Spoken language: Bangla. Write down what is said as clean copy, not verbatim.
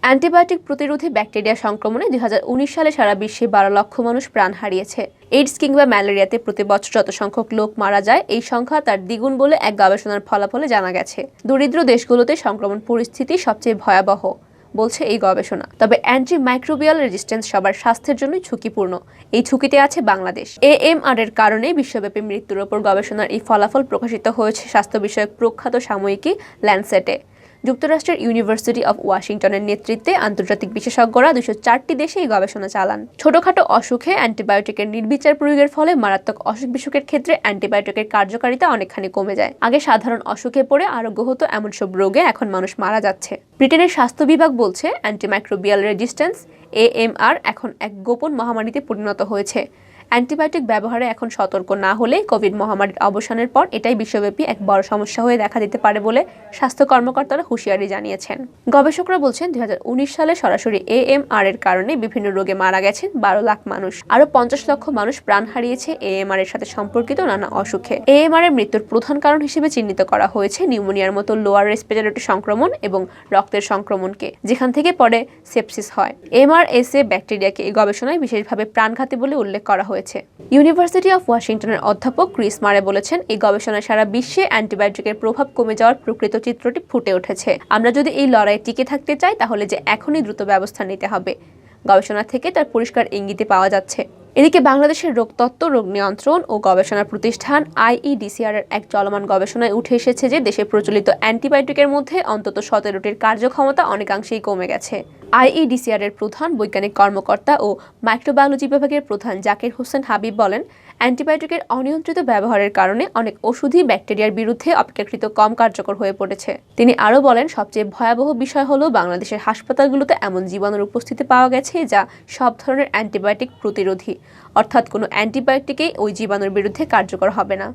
অ্যান্টিবায়োটিক প্রতিরোধী ব্যাকটেরিয়া সংক্রমণে 2019 সালে সারা বিশ্বে 12 লক্ষ মানুষ প্রাণ হারিয়েছে। এইডস কিংবা ম্যালেরিয়াতে প্রতি বছর যত সংখ্যক লোক মারা যায় এই সংখ্যা তার দ্বিগুণ বলে এক গবেষণার ফলাফলে জানা গেছে। দরিদ্র দেশগুলোতে সংক্রমণ পরিস্থিতি সবচেয়ে ভয়াবহ বলছে এই গবেষণা। তবে অ্যান্টিমাইক্রোবিয়াল রেজিস্ট্যান্স সবার স্বাস্থ্যের জন্যই ঝুঁকিপূর্ণ। এই ঝুঁকিতে আছে বাংলাদেশ। AMR এর কারণে বিশ্বব্যাপী মৃত্যুর ওপর গবেষণার এই ফলাফল প্রকাশিত হয়েছে স্বাস্থ্য বিষয়ক প্রখ্যাত সাময়িকী ল্যান্সেটে। যুক্তরাষ্ট্রের ইউনিভার্সিটি অব ওয়াশিংটনের নেতৃত্বে আন্তর্জাতিক বিশেষজ্ঞরা 204টি দেশে এই গবেষণা চালান। ছোটখাটো অসুখে অ্যান্টিবায়োটিকের নির্বিচার প্রয়োগের ফলে মারাত্মক অসুখ বিসুখের ক্ষেত্রে অ্যান্টিবায়োটিকের কার্যকারিতা অনেকখানি কমে যায়। আগে সাধারণ অসুখে পড়ে আরোগ্য হতো এমন সব রোগে এখন মানুষ মারা যাচ্ছে। ব্রিটেনের স্বাস্থ্য বিভাগ বলছে অ্যান্টিমাইক্রোবিয়াল রেজিস্ট্যান্স AMR এখন এক গোপন মহামারীতে পরিণত হয়েছে। অ্যান্টিবায়োটিক ব্যবহারে এখন সতর্ক না হলে কোভিড মহামারীর অবসানের পর এটাই বিশ্বব্যাপী এক বড় সমস্যা হয়ে দেখা দিতে পারে বলে স্বাস্থ্য কর্মকর্তারা হুঁশিয়ারি জানিয়েছেন। গবেষকরা বলছেন 2019 সালে সরাসরি AMR এর কারণে বিভিন্ন রোগে মারা গেছেন 12 লাখ মানুষ। আরও 50 লক্ষ মানুষ প্রাণ হারিয়েছে AMR এর সাথে সম্পর্কিত নানা অসুখে। AMR এর মৃত্যুর প্রধান কারণ হিসেবে চিহ্নিত করা হয়েছে নিউমোনিয়ার মতো লোয়ার রেসপিরেটরি সংক্রমণ এবং রক্তের সংক্রমণকে, যেখান থেকে পরে সেপসিস হয়। MRSA ব্যাকটেরিয়াকে এই গবেষণায় বিশেষভাবে প্রাণঘাতী বলে উল্লেখ করা হয়েছে। ইউনিভার্সিটি অফ ওয়াশিংটনের অধ্যাপক ক্রিস মারে বলেছেন, এই গবেষণায় সারা বিশ্বে অ্যান্টিবায়োটিকের প্রভাব কমে যাওয়ার প্রকৃত চিত্রটি ফুটে উঠেছে। আমরা যদি এই লড়াইয়ে টিকে থাকতে চাই তাহলে যে এখনই দ্রুত ব্যবস্থা নিতে হবে। গবেষণা থেকে তার পরিষ্কার ইঙ্গিতে পাওয়া যাচ্ছে। এদিকে বাংলাদেশের রোগতত্ত্ব, রোগ নিয়ন্ত্রণ ও গবেষণা প্রতিষ্ঠান IEDCR এর এক চলমান গবেষণায় উঠে এসেছে যে দেশে প্রচলিত অ্যান্টিবায়োটিকের মধ্যে অন্তত 17টির কার্যক্ষমতা অনেকাংশেই কমে গেছে। IEDCR এর প্রধান বৈজ্ঞানিক কর্মকর্তা ও মাইক্রোবায়োলজি বিভাগের প্রধান জাকির হোসেন হাবিব বলেন, অ্যান্টিবায়োটিকের অনিয়ন্ত্রিত ব্যবহারের কারণে অনেক ওষুধই ব্যাকটেরিয়ার বিরুদ্ধে অপেক্ষাকৃত কম কার্যকর হয়ে পড়েছে। তিনি আরও বলেন, সবচেয়ে ভয়াবহ বিষয় হলো বাংলাদেশের হাসপাতালগুলোতে এমন জীবাণুর উপস্থিতি পাওয়া গেছে যা সব ধরনের অ্যান্টিবায়োটিক প্রতিরোধী, অর্থাৎ কোনো অ্যান্টিবায়োটিকেই ওই জীবাণুর বিরুদ্ধে কার্যকর হবে না।